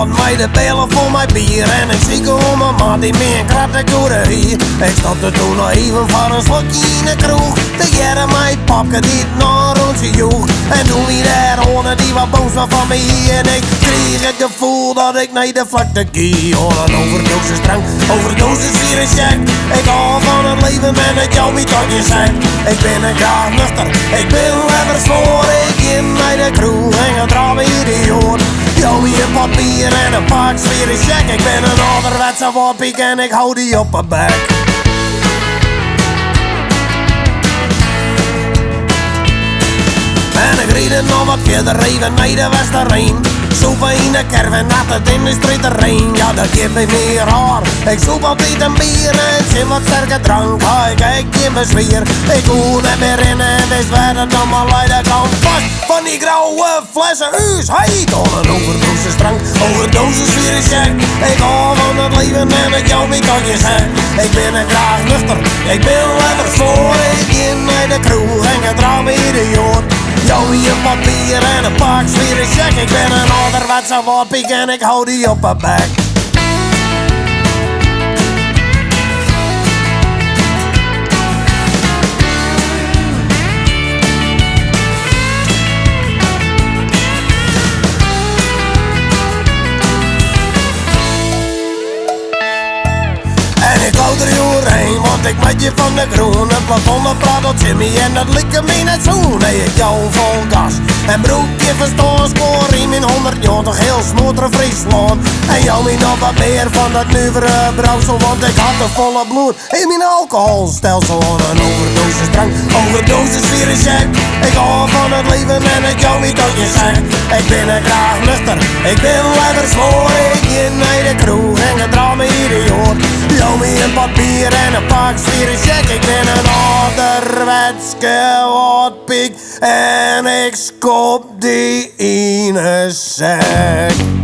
had mij de bellen voor mijn bier. En ik zie om mijn man die meer een kratte koeren hier. Ik stopte toen nog even voor een slokje in de kroeg. De jaren mijn papke die het naar ons joeg. En toen wie daar hoorde die wat boos was van me hier. En ik kreeg het gevoel dat ik naar de vlakte kie. Oh, een overdosis drank, overdosis vier en check. Ik hou van het leven en het jou niet tot je zegt. Ik ben een graag nuchter, ik ben lekker zwoer. Ik in naar de kroeg en een drama idioot. Jou hier een pot bier en een pak sfeer en check. Ik ben een ouderwetse wappiek en ik hou die op mijn bek. En ik reed het nog wat verder even naar de Westerrijn. Soep in de caravan had het in de street terrein. Ja, dat geeft me meer haar. Ik soep altijd een bier en zin wat sterke drank. Ik kijk in mijn sfeer. Ik hoor net meer in en wist waar het allemaal leiden kan. Vast van die grauwe flessen huis. Hey, dan een overdosis drank, overdosis weer een check. Ik hou van het leven en het jou niet kan je zeggen. Ik ben een graag nuchter, ik ben lekker voor. Ik in naar de kroeg en gedraag me idioot. Jou hier een papier en een pak sfeer en check. Ik ben een ouderwetse wappiek en ik hou die op mijn bek. En ik hou er doorheen, want ik met je van de groen. Het plafond dat praat tot Jimmy en dat likt me net zo. Nee, ik jou vol gas en broekje verstaan. Spoor in mijn 190 heel smoter Friesland. En jou me nog wat meer van dat nuivere brouwsel. Want ik had een volle bloed in mijn alcoholstelsel. Een overdosis drank, overdosis vier en check. Ik hou van het leven en ik jou niet tot je zegt. Ik ben een graag nuchter, ik ben lekker zwoer. Ik in naar de kroeg en gedraag me idioot. Jou me een papier en een pak sfeer en check. Ik ben een ouderwetske wappiek en ik skop die in een zak.